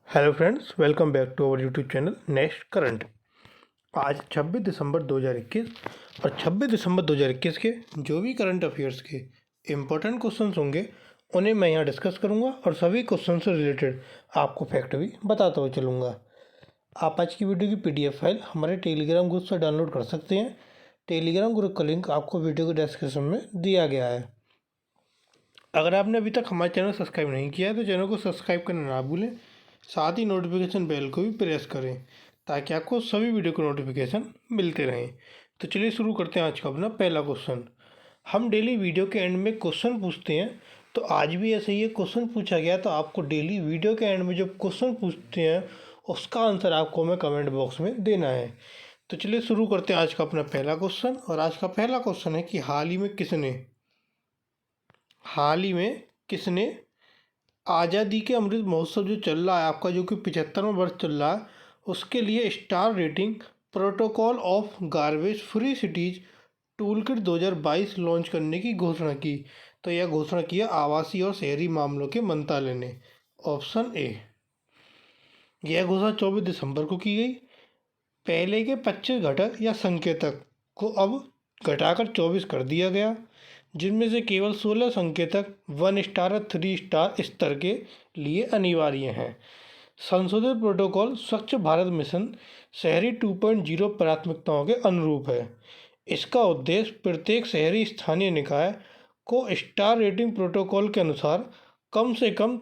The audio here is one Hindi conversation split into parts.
Hello friends, welcome back to our YouTube channel next current. आज 26 दिसंबर 2021 और 26 दिसंबर 2021 के जो भी करंट अफेयर्स के इम्पोर्टेंट क्वेश्चंस होंगे उन्हें मैं यहाँ डिस्कस करूँगा और सभी क्वेश्चन से रिलेटेड आपको फैक्ट भी बताता हुआ चलूँगा। आप आज की वीडियो की PDF फाइल हमारे टेलीग्राम ग्रुप से डाउनलोड कर सकते हैं। टेलीग्राम ग्रुप का लिंक आपको वीडियो के डिस्क्रिप्शन में दिया गया है। अगर आपने अभी तक हमारे चैनल सब्सक्राइब नहीं किया है तो चैनल को सब्सक्राइब करना ना भूलें, साथ ही नोटिफिकेशन बेल को भी प्रेस करें ताकि आपको सभी वीडियो के नोटिफिकेशन मिलते रहें। तो चलिए शुरू करते हैं आज का अपना पहला क्वेश्चन। हम डेली वीडियो के एंड में क्वेश्चन पूछते हैं, तो आज भी ऐसे ही क्वेश्चन पूछा गया। तो आपको डेली वीडियो के एंड में जो क्वेश्चन पूछते हैं उसका आंसर आपको हमें कमेंट बॉक्स में देना है। तो चलिए शुरू करते हैं आज का अपना पहला क्वेश्चन। और आज का पहला क्वेश्चन है कि हाल ही में किसने आज़ादी के अमृत महोत्सव जो चल रहा है आपका, जो कि 75वां वर्ष चल रहा है, उसके लिए star rating protocol of garbage free cities toolkit 2022 launch करने की घोषणा की। तो यह घोषणा किया आवासीय और शहरी मामलों के मंत्रालय ने। Option A. यह घोषणा 24 दिसंबर को की गई। पहले के 25 घटक या संकेतक को अब घटाकर 24 कर दिया गया, जिनमें से केवल 16 संकेतक 1 स्टार और 3 स्टार स्तर के लिए अनिवार्य हैं। संशोधित प्रोटोकॉल स्वच्छ भारत मिशन शहरी 2.0 प्राथमिकताओं के अनुरूप है। इसका उद्देश्य प्रत्येक शहरी स्थानीय निकाय को स्टार रेटिंग प्रोटोकॉल के अनुसार कम से कम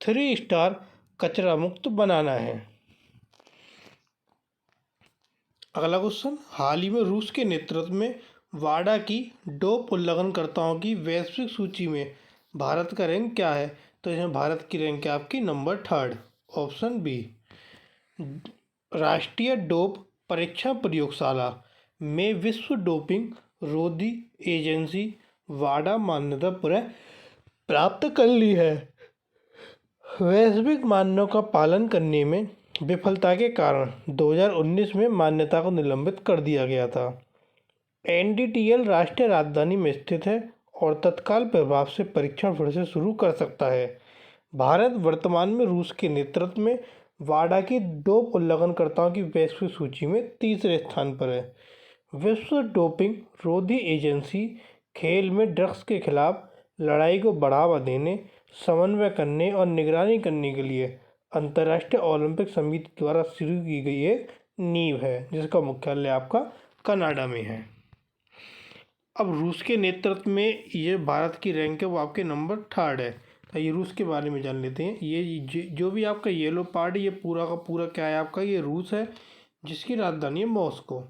3 स्टार कचरा मुक्त बनाना है। अगला क्वेश्चन, हाल ही में रूस के नेतृत्व में वाडा की डोप उल्लंघनकर्ताओं की वैश्विक सूची में भारत का रैंक क्या है? तो इसमें भारत की रैंक है आपकी नंबर 3। Option B. राष्ट्रीय डोप परीक्षण प्रयोगशाला में विश्व डोपिंग रोधी एजेंसी वाडा मान्यता प्राप्त कर ली है। वैश्विक मानकों का पालन करने में विफलता के कारण 2019 में मान्यता को निलंबित कर दिया गया था। NDTL राष्ट्रीय राजधानी में स्थित है और तत्काल प्रभाव से परीक्षण फिर से शुरू कर सकता है। भारत वर्तमान में रूस के नेतृत्व में वाडा की डोप उल्लंघनकर्ताओं की वैश्विक सूची में 3रे स्थान पर है। विश्व डोपिंग रोधी एजेंसी खेल में ड्रग्स के खिलाफ लड़ाई को बढ़ावा देने, समन्वय करने और निगरानी करने के लिए अंतर्राष्ट्रीय ओलंपिक समिति द्वारा शुरू की गई एक नींव है, जिसका मुख्यालय आपका कनाडा में है। अब रूस के नेतृत्व में ये भारत की रैंक है वो आपके नंबर 3 है। तो ये रूस के बारे में जान लेते हैं। ये जो भी आपका येलो पार्ट है ये पूरा का पूरा क्या है आपका, ये रूस है, जिसकी राजधानी है मॉस्को।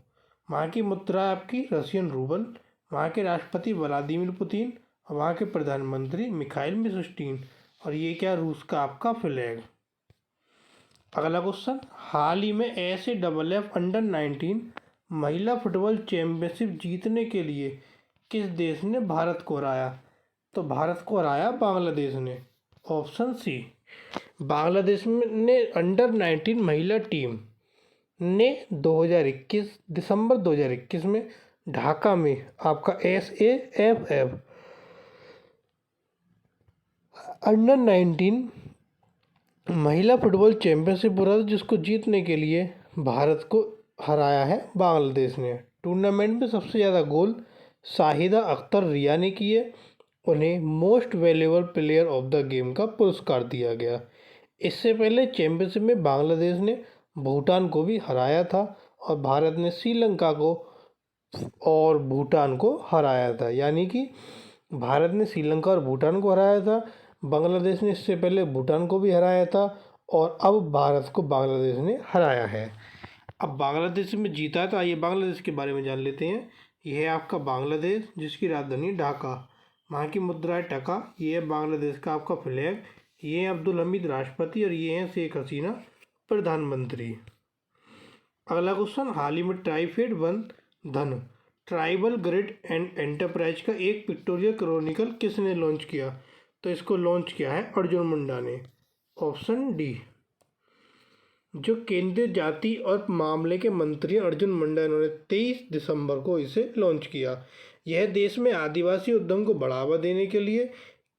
वहाँ की मुद्रा है आपकी रशियन रूबल। वहाँ के राष्ट्रपति व्लादिमीर पुतिन और वहाँ के प्रधानमंत्री मिखाइल मिशुस्टिन। और ये क्या, रूस का आपका फ्लैग। अगला क्वेश्चन, हाल ही में AFF अंडर-19 महिला फुटबॉल चैंपियनशिप जीतने के लिए किस देश ने भारत को हराया? तो भारत को हराया बांग्लादेश ने। ऑप्शन सी। बांग्लादेश ने अंडर-19 महिला टीम ने 2021 दिसंबर 2021 में ढाका में आपका SAFF अंडर-19 महिला फुटबॉल चैंपियनशिप हुआ, जिसको जीतने के लिए भारत को हराया है बांग्लादेश ने। टूर्नामेंट में सबसे ज़्यादा गोल शाहिदा अख्तर रिया ने किए। उन्हें most valuable player of the game का पुरस्कार दिया गया। इससे पहले चैंपियनशिप में बांग्लादेश ने भूटान को भी हराया था और भारत ने श्रीलंका को और भूटान को हराया था। यानी कि भारत ने श्रीलंका और भूटान को हराया था, बांग्लादेश ने इससे पहले भूटान को भी हराया था और अब भारत को बांग्लादेश ने हराया है। अब बांग्लादेश में जीता है, तो आइए बांग्लादेश के बारे में जान लेते हैं। यह है आपका बांग्लादेश, जिसकी राजधानी ढाका। वहाँ की मुद्रा है टका। ये है बांग्लादेश का आपका फ्लैग। ये है अब्दुल हमीद राष्ट्रपति और ये हैं शेख हसीना प्रधानमंत्री। अगला क्वेश्चन, हाल ही में ट्राइफेड वन धन ट्राइबल ग्रिड एंड एंटरप्राइज का एक पिक्टोरियल क्रॉनिकल किसने लॉन्च किया? तो इसको लॉन्च किया है अर्जुन मुंडा ने। Option D. जो केंद्रीय जाति और मामले के मंत्री अर्जुन मुंडा, इन्होंने 23 दिसंबर को इसे लॉन्च किया। यह देश में आदिवासी उद्यम को बढ़ावा देने के लिए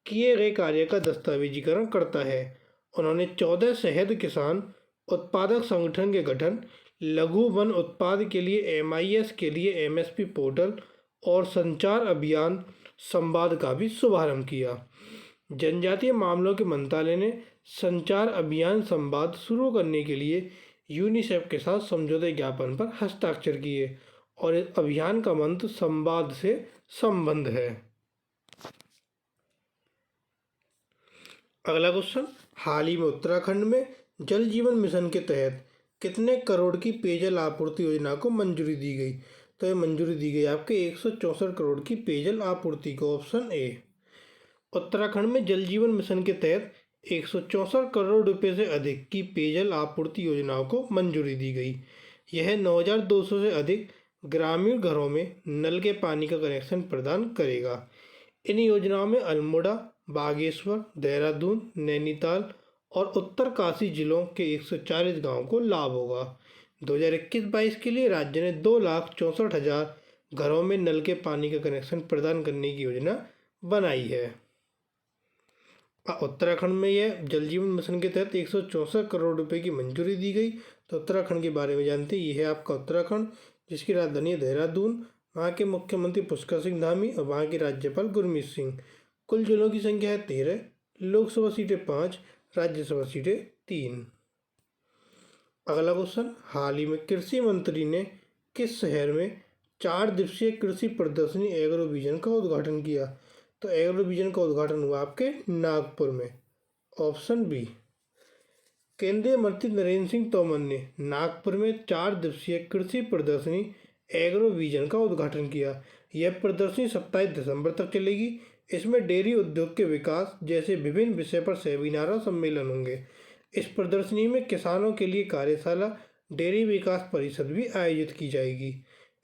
किए गए कार्य का दस्तावेजीकरण करता है उन्होंने 14 शहद किसान उत्पादक संगठन के गठन, लघु वन उत्पाद के लिए MIS के लिए MSP पोर्टल और संचार अभियान संवाद का भी शुभारंभ किया। जनजातीय मामलों के मंत्रालय ने संचार अभियान संवाद शुरू करने के लिए यूनिसेफ के साथ समझौते ज्ञापन पर हस्ताक्षर किए और इस अभियान का मंत्र संवाद से संबंध है। अगला क्वेश्चन, हाल ही में उत्तराखंड में जल जीवन मिशन के तहत कितने करोड़ की पेयजल आपूर्ति योजना को मंजूरी दी गई? तो ये मंजूरी दी गई आपके 164 करोड़ की पेयजल आपूर्ति को। Option A. उत्तराखंड में जल जीवन मिशन के तहत 164 करोड़ रुपए से अधिक की पेयजल आपूर्ति योजनाओं को मंजूरी दी गई। यह 9,200 से अधिक ग्रामीण घरों में नल के पानी का कनेक्शन प्रदान करेगा। इन योजनाओं में अल्मोड़ा, बागेश्वर, देहरादून, नैनीताल और उत्तरकाशी जिलों के 140 गांवों को लाभ होगा। 2021-22 के लिए राज्य ने 2,64,000 घरों में नल के पानी का कनेक्शन प्रदान करने की योजना बनाई है। उत्तराखंड में यह जल जीवन मिशन के तहत 164 करोड़ रुपए की मंजूरी दी गई। तो उत्तराखंड के बारे में जानते हैं। यह है आपका उत्तराखंड, जिसकी राजधानी है देहरादून। वहाँ के मुख्यमंत्री पुष्कर सिंह धामी और वहाँ के राज्यपाल गुरमीत सिंह। कुल जिलों की संख्या है 13, लोकसभा सीटें 5, राज्यसभा सीटें 3। अगला क्वेश्चन, हाल ही में कृषि मंत्री ने किस शहर में 4 दिवसीय कृषि प्रदर्शनी एग्रो विजन का उद्घाटन किया? तो एग्रो विजन का उद्घाटन हुआ आपके नागपुर में। Option B. केंद्रीय मंत्री नरेंद्र सिंह तोमर ने नागपुर में 4 दिवसीय कृषि प्रदर्शनी एग्रो विजन का उद्घाटन किया। यह प्रदर्शनी 27 दिसंबर तक चलेगी। इसमें डेयरी उद्योग के विकास जैसे विभिन्न विषय पर सेमिनार और सम्मेलन होंगे। इस प्रदर्शनी में किसानों के लिए कार्यशाला, डेयरी विकास परिषद भी आयोजित की जाएगी।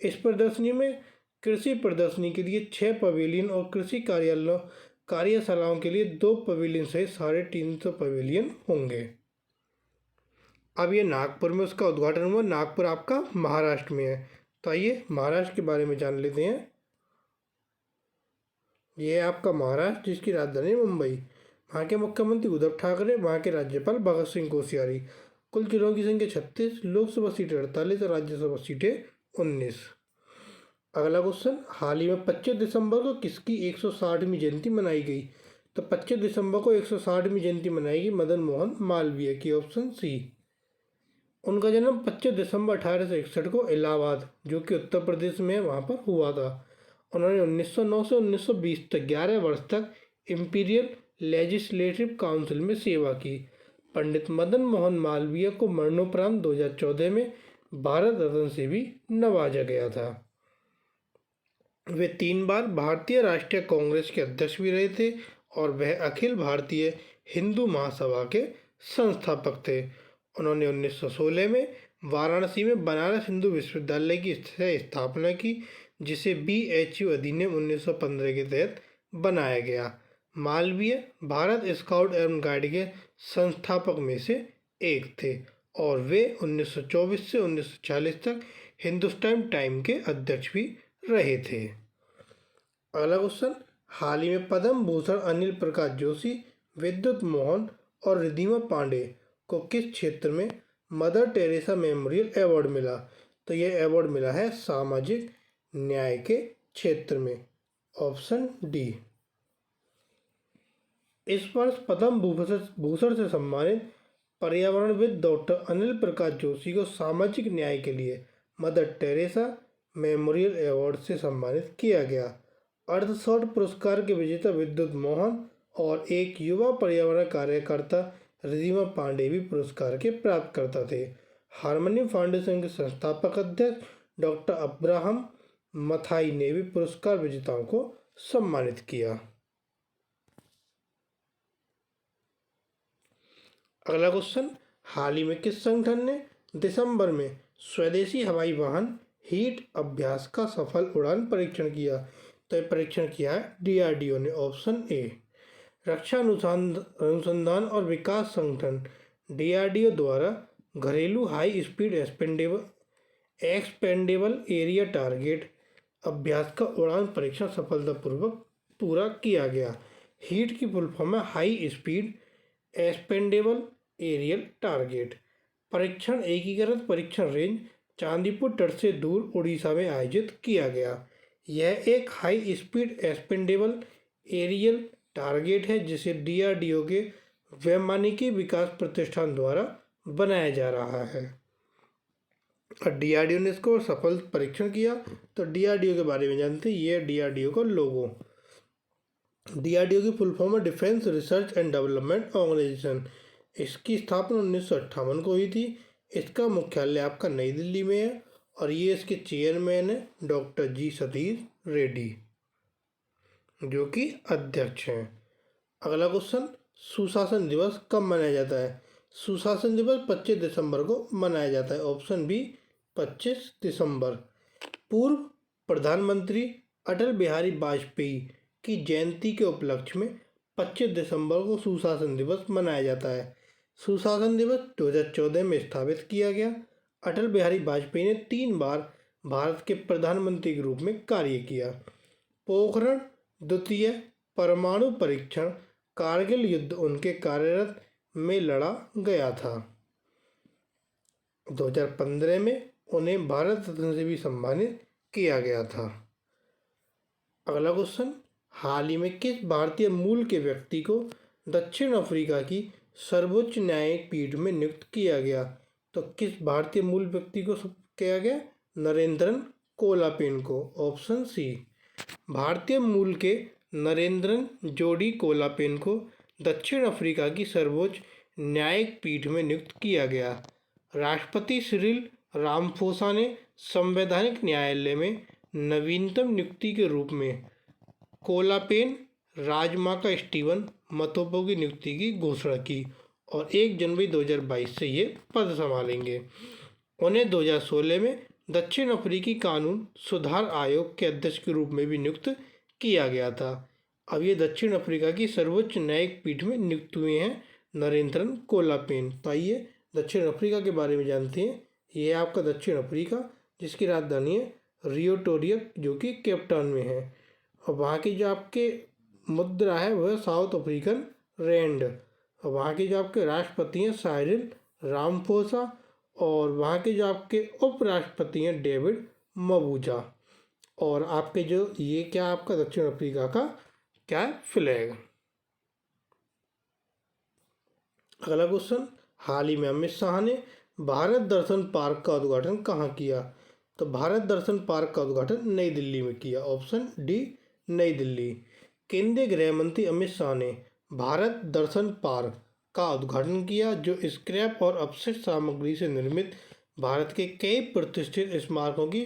इस प्रदर्शनी में कृषि प्रदर्शनी के लिए 6 पवेलियन और कृषि कार्यशालाओं के लिए 2 पवेलियन सहित 350 पवेलियन होंगे। अब ये नागपुर में उसका उद्घाटन हुआ। नागपुर आपका महाराष्ट्र में है। तो आइए महाराष्ट्र के बारे में जान लेते हैं। ये है आपका महाराष्ट्र, जिसकी राजधानी मुंबई। वहाँ के मुख्यमंत्री उद्धव ठाकरे, वहाँ के राज्यपाल भगत सिंह कोश्यारी। कुल जिलों की संख्या 36, लोकसभा सीटें 48 और राज्यसभा सीटें 19। अगला क्वेश्चन, हाल ही में 25 दिसंबर को किसकी 160वीं जयंती मनाई गई? तो 25 दिसंबर को 160वीं जयंती मनाई गई मदन मोहन मालवीय की। Option C. उनका जन्म 25 दिसंबर 1861 को इलाहाबाद, जो कि उत्तर प्रदेश में है, वहाँ पर हुआ था। उन्होंने 1909 से 1920 तक 11 वर्ष तक इंपीरियल लेजिस्लेटिव काउंसिल में सेवा की। पंडित मदन मोहन मालवीय को मरणोपरांत 2014 में भारत रत्न से भी नवाजा गया था। वे 3 बार भारतीय राष्ट्रीय कांग्रेस के अध्यक्ष भी रहे थे और वह अखिल भारतीय हिंदू महासभा के संस्थापक थे। उन्होंने 1916 में वाराणसी में बनारस हिंदू विश्वविद्यालय की स्थापना की, जिसे BHU अधिनियम 1915 के तहत बनाया गया। मालवीय भारत स्काउट एवं गाइड के संस्थापक में से एक थे और वे 1924 से 1940 तक हिंदुस्तान टाइम के अध्यक्ष भी रहे थे। अगला क्वेश्चन, हाल ही में पद्म भूषण अनिल प्रकाश जोशी, विद्युत मोहन और रिद्धिमा पांडे को किस क्षेत्र में मदर टेरेसा मेमोरियल अवार्ड मिला? तो यह अवार्ड मिला है सामाजिक न्याय के क्षेत्र में। Option D. इस वर्ष पद्म भूषण से सम्मानित पर्यावरणविद डॉक्टर अनिल प्रकाश जोशी को सामाजिक न्याय के लिए मदर टेरेसा मेमोरियल अवार्ड से सम्मानित किया गया। अर्धशॉट पुरस्कार के विजेता विद्युत मोहन और एक युवा पर्यावरण कार्यकर्ता रिद्धिमा पांडे भी पुरस्कार के प्राप्तकर्ता थे। हार्मनी फाउंडेशन के संस्थापक अध्यक्ष डॉक्टर अब्राहम मथाई ने भी पुरस्कार विजेताओं को सम्मानित किया। अगला क्वेश्चन, हाल ही में किस संगठन ने दिसंबर में स्वदेशी हवाई वाहन हीट अभ्यास का सफल उड़ान परीक्षण किया? तो यह परीक्षण किया है DRDO ने। Option A. रक्षा अनुसंधान और विकास संगठन DRDO द्वारा घरेलू high speed expendable area target अभ्यास का उड़ान परीक्षण सफलतापूर्वक पूरा किया गया। हीट की फुल फॉर्म है high speed expendable aerial target. परीक्षण एकीकृत परीक्षण रेंज चांदीपुर तट से दूर उड़ीसा में आयोजित किया गया। यह एक high speed expendable aerial target है जिसे DRDO के वैमानिकी विकास प्रतिष्ठान द्वारा बनाया जा रहा है। और DRDO ने इसको सफल परीक्षण किया। तो DRDO के बारे में जानते हैं, ये DRDO का लोगो। DRDO की फुल फॉर्म है Defence Research and Development Organisation. इसकी स्थापना 1958 को हुई थी। इसका मुख्यालय आपका नई दिल्ली में है और ये इसके चेयरमैन है डॉक्टर G सतीश रेड्डी, जो कि अध्यक्ष हैं। अगला क्वेश्चन, सुशासन दिवस कब मनाया जाता है? सुशासन दिवस 25 दिसंबर को मनाया जाता है। ऑप्शन बी 25 दिसंबर। पूर्व प्रधानमंत्री अटल बिहारी वाजपेयी की जयंती के उपलक्ष्य में 25 दिसंबर को सुशासन दिवस मनाया जाता है। सुशासन दिवस 2014 में स्थापित किया गया। अटल बिहारी वाजपेयी ने 3 बार भारत के प्रधानमंत्री के रूप में कार्य किया। पोखरण द्वितीय परमाणु परीक्षण कारगिल युद्ध उनके कार्यरत में लड़ा गया था। 2015 में उन्हें भारत रत्न से भी सम्मानित किया गया था। अगला क्वेश्चन, हाल ही में किस भारतीय मूल के व्यक्ति को दक्षिण अफ्रीका की सर्वोच्च न्यायिक पीठ में नियुक्त किया गया? तो किस भारतीय मूल व्यक्ति को किया गया? नरेंद्रन कोलापेन को। Option C. भारतीय मूल के नरेंद्रन जोडी कोलापेन को दक्षिण अफ्रीका की सर्वोच्च न्यायिक पीठ में नियुक्त किया गया। राष्ट्रपति सिरिल रामाफोसा ने संवैधानिक न्यायालय में नवीनतम नियुक्ति के रूप में कोलापेन राजमाता स्टीवन मतोपो की नियुक्ति की घोषणा की और 1 जनवरी 2022 से ये पद संभालेंगे। उन्हें 2016 में दक्षिण अफ्रीकी कानून सुधार आयोग के अध्यक्ष के रूप में भी नियुक्त किया गया था। अब ये दक्षिण अफ्रीका की सर्वोच्च न्यायिक पीठ में नियुक्त हुए हैं नरेंद्रन कोलापेन। तो आइए दक्षिण अफ्रीका के बारे में जानते हैं। ये है आपका दक्षिण अफ्रीका, जिसकी राजधानी है रियोटोरिया, जो कि केप टाउन में है। और वहाँ की जो आपके मुद्रा है वह साउथ अफ्रीकन रैंड। और वहाँ के जो आपके राष्ट्रपति हैं साइरिल रामाफोसा और वहाँ के जो आपके उपराष्ट्रपति हैं डेविड मबूजा। और आपके जो ये क्या आपका दक्षिण अफ्रीका का क्या फ्लैग। अगला क्वेश्चन, हाल ही में अमित शाह ने भारत दर्शन पार्क का उद्घाटन कहाँ किया? तो भारत दर्शन पार्क का उद्घाटन नई दिल्ली में किया। ऑप्शन डी नई दिल्ली। केंद्रीय गृह मंत्री अमित शाह ने भारत दर्शन पार्क का उद्घाटन किया, जो स्क्रैप और अपशिष्ट सामग्री से निर्मित भारत के कई प्रतिष्ठित स्मारकों की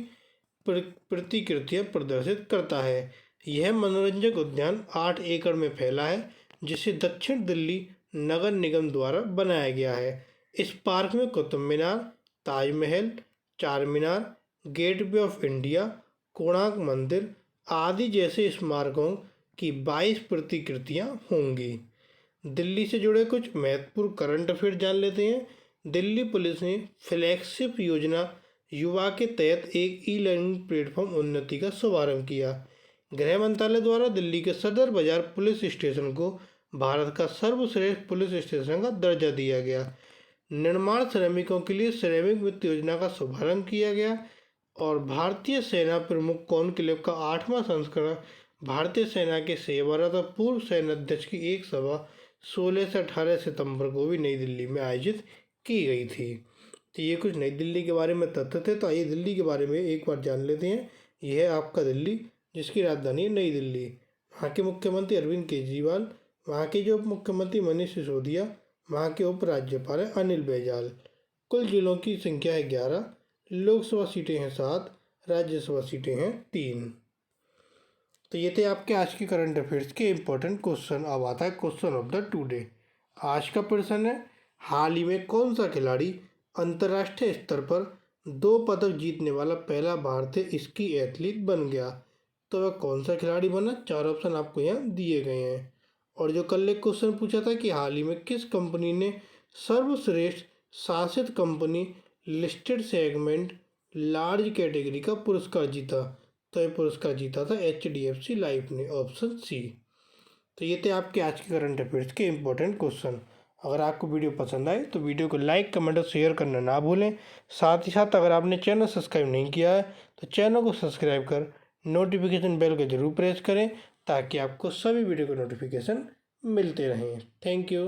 प्रतिकृतियां प्रदर्शित करता है। यह मनोरंजक उद्यान 8 एकड़ में फैला है, जिसे दक्षिण दिल्ली नगर निगम द्वारा बनाया गया है। इस पार्क में कुतुब मीनार, ताजमहल, चार मीनार, गेटवे ऑफ इंडिया, कोणार्क मंदिर आदि जैसे स्मारकों की 22 प्रतिकृतियां होंगी। दिल्ली से जुड़े कुछ महत्वपूर्ण करंट अफेयर जान लेते हैं। दिल्ली पुलिस ने फ्लैगशिप योजना युवा के तहत एक ई-लर्निंग प्लेटफॉर्म उन्नति का शुभारंभ किया। गृह मंत्रालय द्वारा दिल्ली के सदर बाजार पुलिस स्टेशन को भारत का सर्वश्रेष्ठ पुलिस स्टेशन का दर्जा दिया गया। निर्माण श्रमिकों के लिए श्रमिक वित्त योजना का शुभारंभ किया गया। और भारतीय सेना प्रमुख कॉन्क्लेव का 8वां संस्करण भारतीय सेना के सेवारत और पूर्व सेनाध्यक्ष की एक सभा 16 से 18 सितंबर को भी नई दिल्ली में आयोजित की गई थी। तो ये कुछ नई दिल्ली के बारे में तथ्य थे। तो आइए दिल्ली के बारे में एक बार जान लेते हैं। यह है आपका दिल्ली, जिसकी राजधानी है नई दिल्ली। वहाँ के मुख्यमंत्री अरविंद केजरीवाल, वहाँ के जो उप मुख्यमंत्री मनीष सिसोदिया, वहाँ के उपराज्यपाल हैं अनिल बैजल। कुल जिलों की संख्या है 11, लोकसभा सीटें हैं 7, राज्यसभा सीटें हैं 3। तो ये थे आपके आज के करंट अफेयर्स के इम्पोर्टेंट क्वेश्चन। अब आता है क्वेश्चन ऑफ द टुडे। आज का प्रश्न है, हाल ही में कौन सा खिलाड़ी अंतर्राष्ट्रीय स्तर पर 2 पदक जीतने वाला पहला भारतीय स्की एथलीट बन गया? तो वह कौन सा खिलाड़ी बना? 4 ऑप्शन आपको यहाँ दिए गए हैं। और जो कल एक क्वेश्चन पूछा था कि हाल ही में किस कंपनी ने सर्वश्रेष्ठ शासित company listed segment large category का पुरस्कार जीता? तो ये पुरस्कार जीता था HDFC लाइफ ने। Option C. तो ये थे आपके आज के करंट अफेयर्स के इम्पोर्टेंट क्वेश्चन। अगर आपको वीडियो पसंद आए तो वीडियो को लाइक, कमेंट और शेयर करना ना भूलें। साथ ही साथ अगर आपने चैनल सब्सक्राइब नहीं किया है तो चैनल को सब्सक्राइब कर नोटिफिकेशन बेल को जरूर प्रेस करें ताकि आपको सभी वीडियो के नोटिफिकेशन मिलते रहें। Thank you.